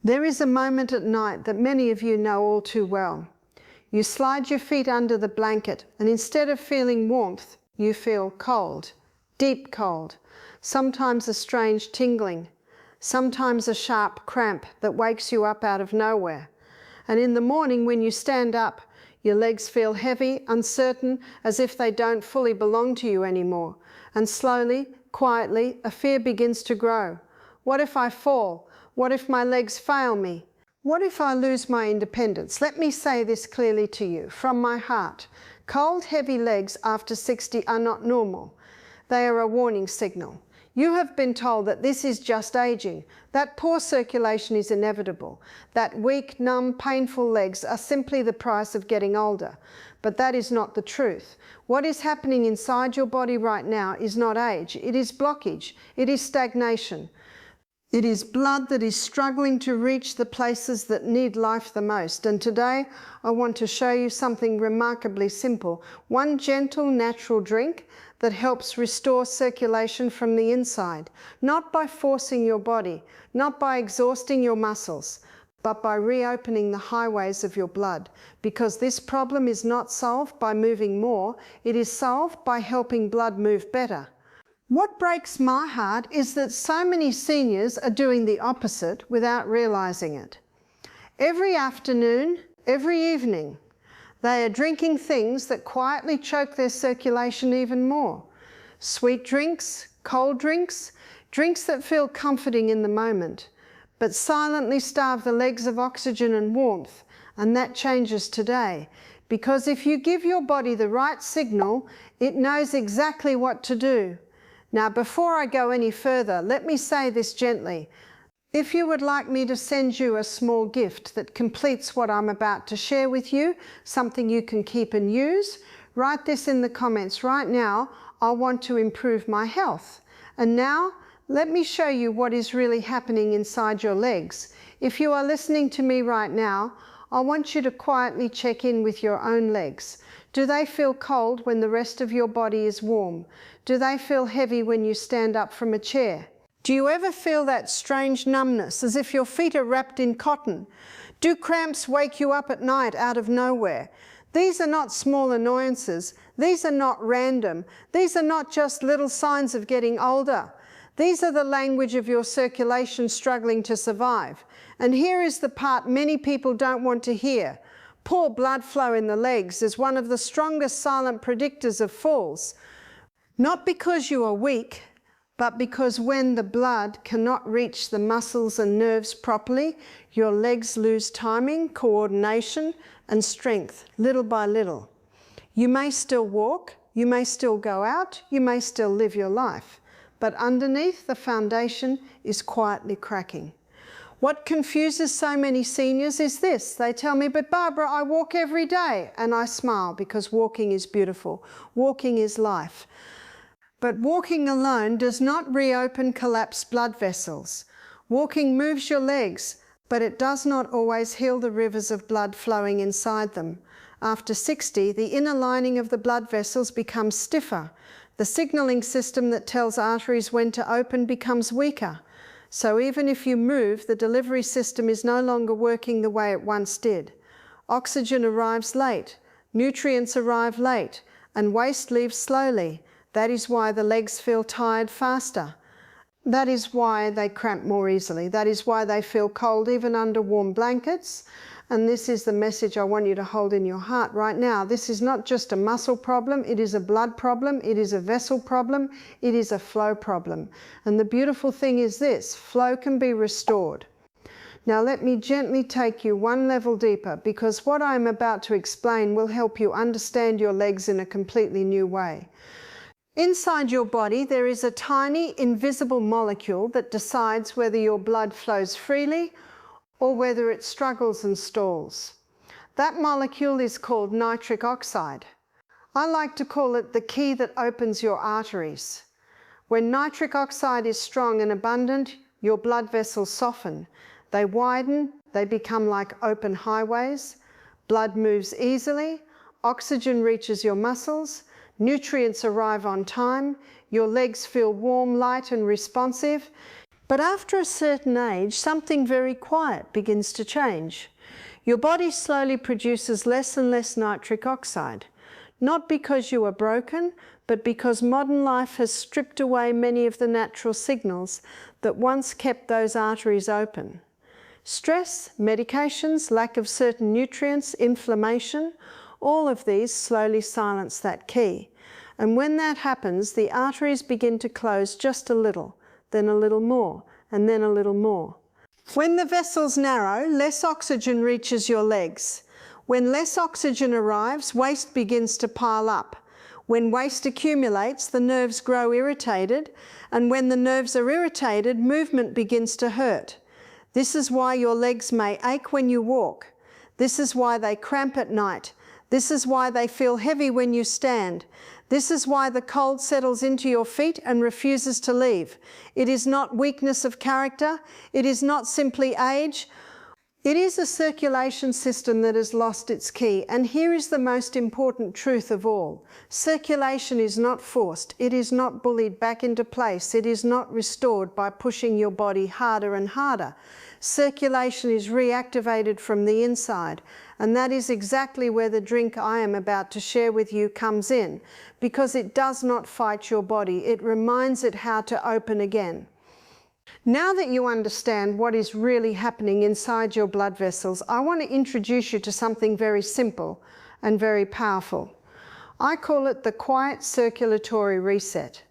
There is a moment at night that many of you know all too well. You slide your feet under the blanket and instead of feeling warmth, you feel cold, deep cold, sometimes a strange tingling, sometimes a sharp cramp that wakes you up out of nowhere. And in the morning when you stand up, your legs feel heavy, uncertain, as if they don't fully belong to you anymore. And slowly, quietly, a fear begins to grow. What if I fall? What if my legs fail me? What if I lose my independence? Let me say this clearly to you, from my heart. Cold, heavy legs after 60 are not normal. They are a warning signal. You have been told that this is just aging, that poor circulation is inevitable, that weak, numb, painful legs are simply the price of getting older. But that is not the truth. What is happening inside your body right now is not age, it is blockage, it is stagnation. It is blood that is struggling to reach the places that need life the most. And today I want to show you something remarkably simple. One gentle, natural drink that helps restore circulation from the inside. Not by forcing your body, not by exhausting your muscles, but by reopening the highways of your blood. Because this problem is not solved by moving more, it is solved by helping blood move better. What breaks my heart is that so many seniors are doing the opposite without realizing it. Every afternoon, every evening, they are drinking things that quietly choke their circulation even more. Sweet drinks, cold drinks, drinks that feel comforting in the moment, but silently starve the legs of oxygen and warmth, and that changes today. Because if you give your body the right signal, it knows exactly what to do. Now, before I go any further, let me say this gently. If you would like me to send you a small gift that completes what I'm about to share with you, something you can keep and use, write this in the comments right now. I want to improve my health. And now, let me show you what is really happening inside your legs. If you are listening to me right now, I want you to quietly check in with your own legs. Do they feel cold when the rest of your body is warm? Do they feel heavy when you stand up from a chair? Do you ever feel that strange numbness, as if your feet are wrapped in cotton? Do cramps wake you up at night out of nowhere? These are not small annoyances. These are not random. These are not just little signs of getting older. These are the language of your circulation struggling to survive. And here is the part many people don't want to hear. Poor blood flow in the legs is one of the strongest silent predictors of falls. Not because you are weak, but because when the blood cannot reach the muscles and nerves properly, your legs lose timing, coordination, and strength, little by little. You may still walk, you may still go out, you may still live your life, but underneath the foundation is quietly cracking. What confuses so many seniors is this. They tell me, but Barbara, I walk every day. And I smile because walking is beautiful. Walking is life. But walking alone does not reopen collapsed blood vessels. Walking moves your legs, but it does not always heal the rivers of blood flowing inside them. After 60, the inner lining of the blood vessels becomes stiffer. The signaling system that tells arteries when to open becomes weaker. So even if you move, the delivery system is no longer working the way it once did. Oxygen arrives late, nutrients arrive late, and waste leaves slowly. That is why the legs feel tired faster. That is why they cramp more easily. That is why they feel cold even under warm blankets. And this is the message I want you to hold in your heart right now. This is not just a muscle problem, it is a blood problem, it is a vessel problem, it is a flow problem. And the beautiful thing is this, flow can be restored. Now let me gently take you one level deeper, because what I am about to explain will help you understand your legs in a completely new way. Inside your body there is a tiny invisible molecule that decides whether your blood flows freely or whether it struggles and stalls. That molecule is called nitric oxide. I like to call it the key that opens your arteries. When nitric oxide is strong and abundant, your blood vessels soften. They widen, they become like open highways. Blood moves easily, oxygen reaches your muscles, nutrients arrive on time, your legs feel warm, light and responsive. But after a certain age, something very quiet begins to change. Your body slowly produces less and less nitric oxide, not because you are broken, but because modern life has stripped away many of the natural signals that once kept those arteries open. Stress, medications, lack of certain nutrients, inflammation, all of these slowly silence that key. And when that happens, the arteries begin to close just a little, then a little more, and then a little more. When the vessels narrow, less oxygen reaches your legs. When less oxygen arrives, waste begins to pile up. When waste accumulates, the nerves grow irritated, and when the nerves are irritated, movement begins to hurt. This is why your legs may ache when you walk. This is why they cramp at night. This is why they feel heavy when you stand. This is why the cold settles into your feet and refuses to leave. It is not weakness of character. It is not simply age. It is a circulation system that has lost its key. And here is the most important truth of all. Circulation is not forced. It is not bullied back into place. It is not restored by pushing your body harder and harder. Circulation is reactivated from the inside. And that is exactly where the drink I am about to share with you comes in, because it does not fight your body. It reminds it how to open again. Now that you understand what is really happening inside your blood vessels, I want to introduce you to something very simple and very powerful. I call it the quiet circulatory reset.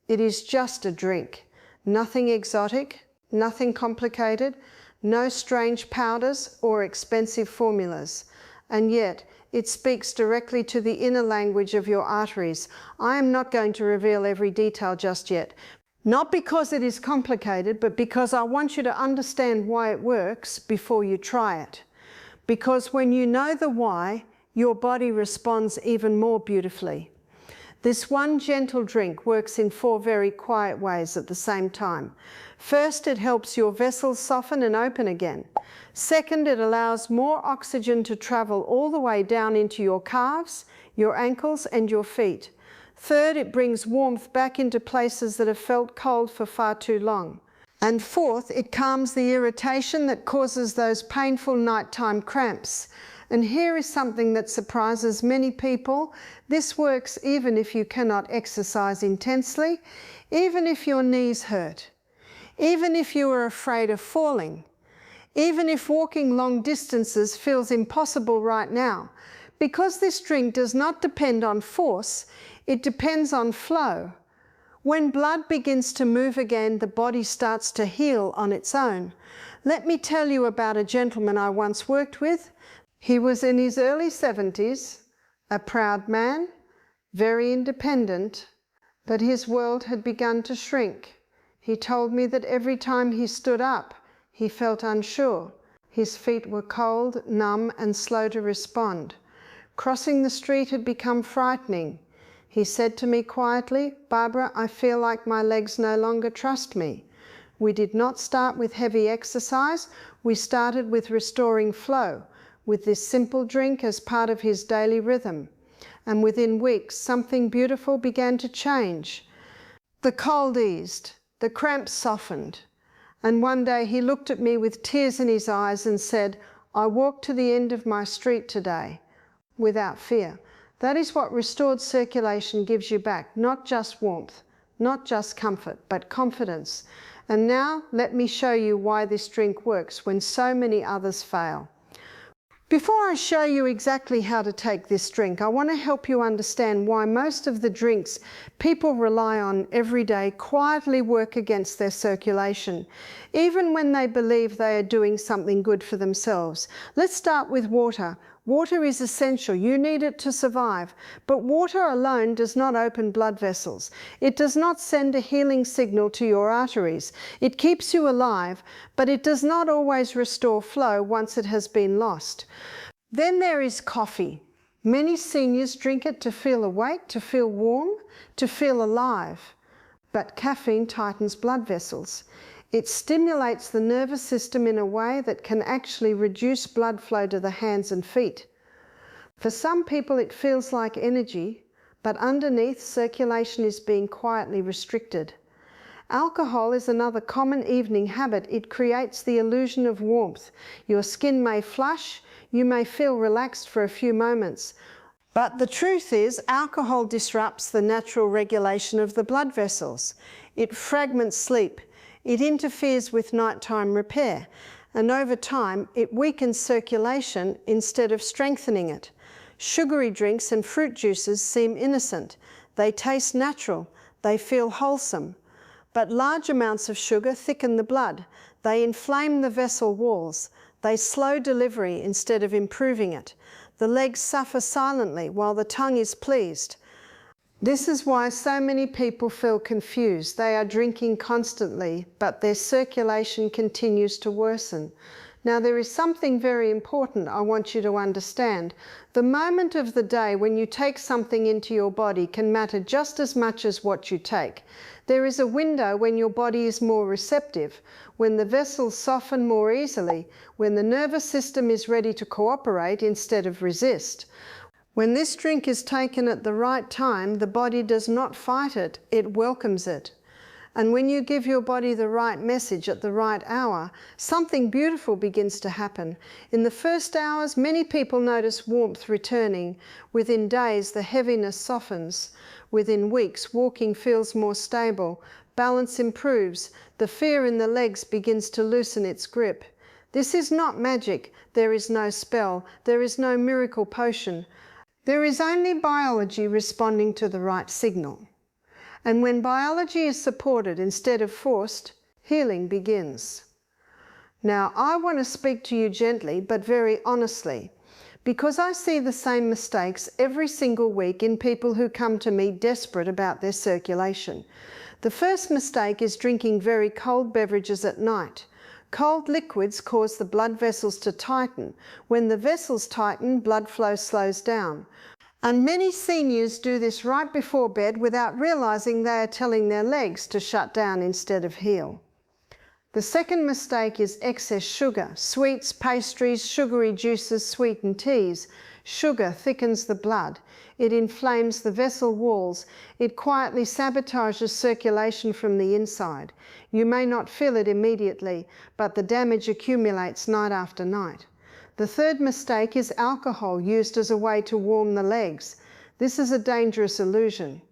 It is just a drink. Nothing exotic, nothing complicated, no strange powders or expensive formulas. And yet, it speaks directly to the inner language of your arteries. I am not going to reveal every detail just yet. Not because it is complicated, but because I want you to understand why it works before you try it. Because when you know the why, your body responds even more beautifully. This one gentle drink works in 4 very quiet ways at the same time. First, it helps your vessels soften and open again. Second, it allows more oxygen to travel all the way down into your calves, your ankles, and your feet. Third, it brings warmth back into places that have felt cold for far too long. And fourth, it calms the irritation that causes those painful nighttime cramps. And here is something that surprises many people. This works even if you cannot exercise intensely, even if your knees hurt, even if you are afraid of falling, even if walking long distances feels impossible right now. Because this drink does not depend on force, it depends on flow. When blood begins to move again, the body starts to heal on its own. Let me tell you about a gentleman I once worked with. He was in his early 70s, a proud man, very independent, but his world had begun to shrink. He told me that every time he stood up, he felt unsure. His feet were cold, numb, and slow to respond. Crossing the street had become frightening. He said to me quietly, "Barbara, I feel like my legs no longer trust me." We did not start with heavy exercise. We started with restoring flow, with this simple drink as part of his daily rhythm. And within weeks, something beautiful began to change. The cold eased, the cramps softened. And one day he looked at me with tears in his eyes and said, "I walked to the end of my street today without fear." That is what restored circulation gives you back, not just warmth, not just comfort, but confidence. And now let me show you why this drink works when so many others fail. Before I show you exactly how to take this drink, I want to help you understand why most of the drinks people rely on every day quietly work against their circulation, even when they believe they are doing something good for themselves. Let's start with water. Water is essential. You need it to survive. But water alone does not open blood vessels. It does not send a healing signal to your arteries. It keeps you alive, but it does not always restore flow once it has been lost. Then there is coffee. Many seniors drink it to feel awake, to feel warm, to feel alive. But caffeine tightens blood vessels. It stimulates the nervous system in a way that can actually reduce blood flow to the hands and feet. For some people it feels like energy, but underneath circulation is being quietly restricted. Alcohol is another common evening habit. It creates the illusion of warmth. Your skin may flush, you may feel relaxed for a few moments. But the truth is, alcohol disrupts the natural regulation of the blood vessels. It fragments sleep. It interferes with nighttime repair. And over time, it weakens circulation instead of strengthening it. Sugary drinks and fruit juices seem innocent. They taste natural. They feel wholesome. But large amounts of sugar thicken the blood. They inflame the vessel walls. They slow delivery instead of improving it. The legs suffer silently while the tongue is pleased. This is why so many people feel confused. They are drinking constantly, but their circulation continues to worsen. Now, there is something very important I want you to understand. The moment of the day when you take something into your body can matter just as much as what you take. There is a window when your body is more receptive, when the vessels soften more easily, when the nervous system is ready to cooperate instead of resist. When this drink is taken at the right time, the body does not fight it, it welcomes it. And when you give your body the right message at the right hour, something beautiful begins to happen. In the first hours, many people notice warmth returning. Within days, the heaviness softens. Within weeks, walking feels more stable. Balance improves. The fear in the legs begins to loosen its grip. This is not magic. There is no spell. There is no miracle potion. There is only biology responding to the right signal. And when biology is supported instead of forced, healing begins. Now, I want to speak to you gently, but very honestly, because I see the same mistakes every single week in people who come to me desperate about their circulation. The first mistake is drinking very cold beverages at night. Cold liquids cause the blood vessels to tighten. When the vessels tighten, blood flow slows down. And many seniors do this right before bed without realizing they are telling their legs to shut down instead of heal. The second mistake is excess sugar. Sweets, pastries, sugary juices, sweetened teas. Sugar thickens the blood. It inflames the vessel walls. It quietly sabotages circulation from the inside. You may not feel it immediately, but the damage accumulates night after night. The third mistake is alcohol used as a way to warm the legs. This is a dangerous illusion.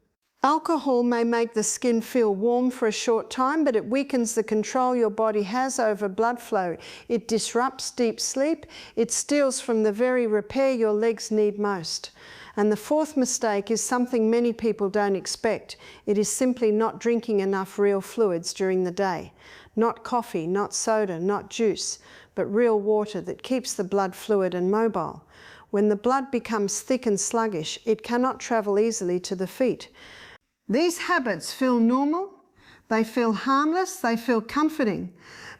Alcohol may make the skin feel warm for a short time, but it weakens the control your body has over blood flow. It disrupts deep sleep. It steals from the very repair your legs need most. And the fourth mistake is something many people don't expect. It is simply not drinking enough real fluids during the day. Not coffee, not soda, not juice, but real water that keeps the blood fluid and mobile. When the blood becomes thick and sluggish, it cannot travel easily to the feet. These habits feel normal, they feel harmless, they feel comforting.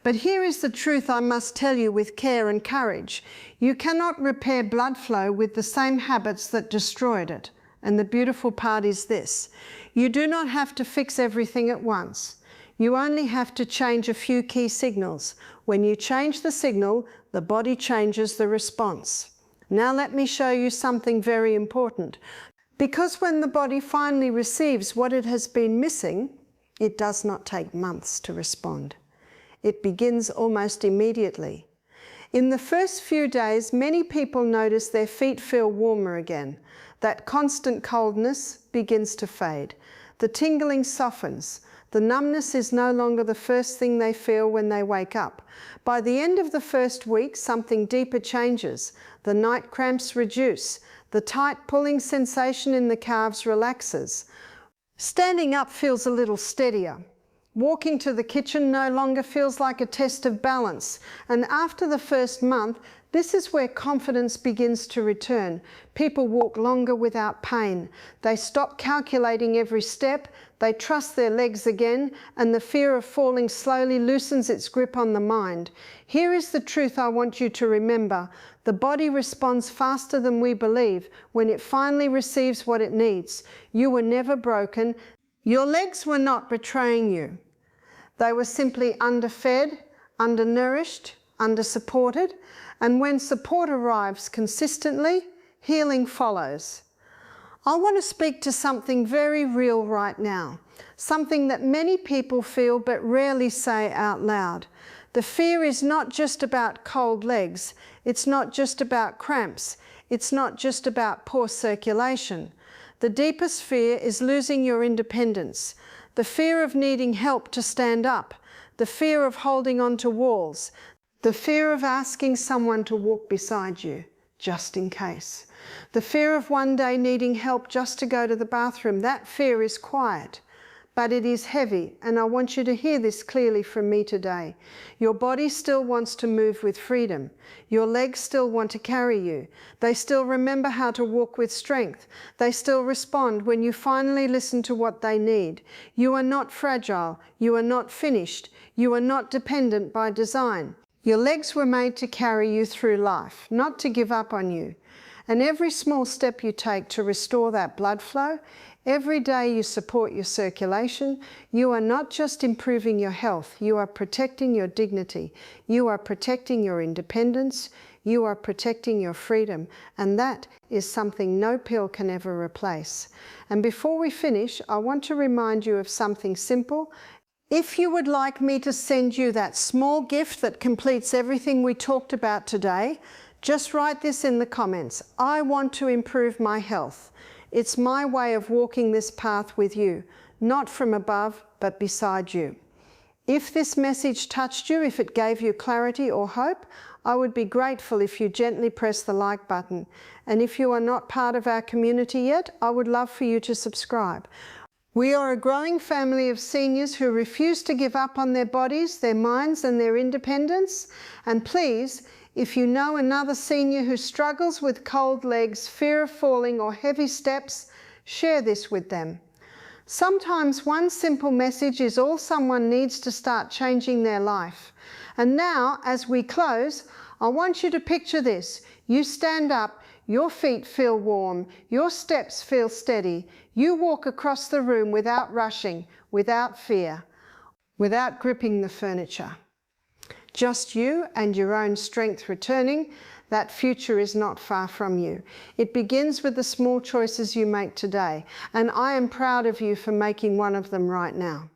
But here is the truth I must tell you with care and courage. You cannot repair blood flow with the same habits that destroyed it. And the beautiful part is this: you do not have to fix everything at once. You only have to change a few key signals. When you change the signal, the body changes the response. Now let me show you something very important. Because when the body finally receives what it has been missing, it does not take months to respond. It begins almost immediately. In the first few days, many people notice their feet feel warmer again. That constant coldness begins to fade. The tingling softens. The numbness is no longer the first thing they feel when they wake up. By the end of the first week, something deeper changes. The night cramps reduce. The tight pulling sensation in the calves relaxes. Standing up feels a little steadier. Walking to the kitchen no longer feels like a test of balance. And after the first month, this is where confidence begins to return. People walk longer without pain. They stop calculating every step. They trust their legs again, and the fear of falling slowly loosens its grip on the mind. Here is the truth I want you to remember. The body responds faster than we believe when it finally receives what it needs. You were never broken. Your legs were not betraying you. They were simply underfed, undernourished, undersupported, and when support arrives consistently, healing follows. I want to speak to something very real right now. something that many people feel but rarely say out loud. The fear is not just about cold legs. It's not just about cramps. It's not just about poor circulation. The deepest fear is losing your independence, the fear of needing help to stand up, the fear of holding on to walls, the fear of asking someone to walk beside you, just in case. The fear of one day needing help just to go to the bathroom. That fear is quiet, but it is heavy, and I want you to hear this clearly from me today. Your body still wants to move with freedom. Your legs still want to carry you. They still remember how to walk with strength. They still respond when you finally listen to what they need. You are not fragile. You are not finished. You are not dependent by design. Your legs were made to carry you through life, not to give up on you. And every small step you take to restore that blood flow, every day you support your circulation, you are not just improving your health, you are protecting your dignity, you are protecting your independence, you are protecting your freedom, and that is something no pill can ever replace. And before we finish, I want to remind you of something simple. If you would like me to send you that small gift that completes everything we talked about today, just write this in the comments. I want to improve my health. It's my way of walking this path with you, not from above, but beside you. If this message touched you, if it gave you clarity or hope, I would be grateful if you gently press the like button. And if you are not part of our community yet, I would love for you to subscribe. We are a growing family of seniors who refuse to give up on their bodies, their minds, and their independence. And please, if you know another senior who struggles with cold legs, fear of falling, or heavy steps, share this with them. Sometimes one simple message is all someone needs to start changing their life. And now, as we close, I want you to picture this. You stand up, your feet feel warm, your steps feel steady. You walk across the room without rushing, without fear, without gripping the furniture. Just you and your own strength returning. That future is not far from you. It begins with the small choices you make today, and I am proud of you for making one of them right now.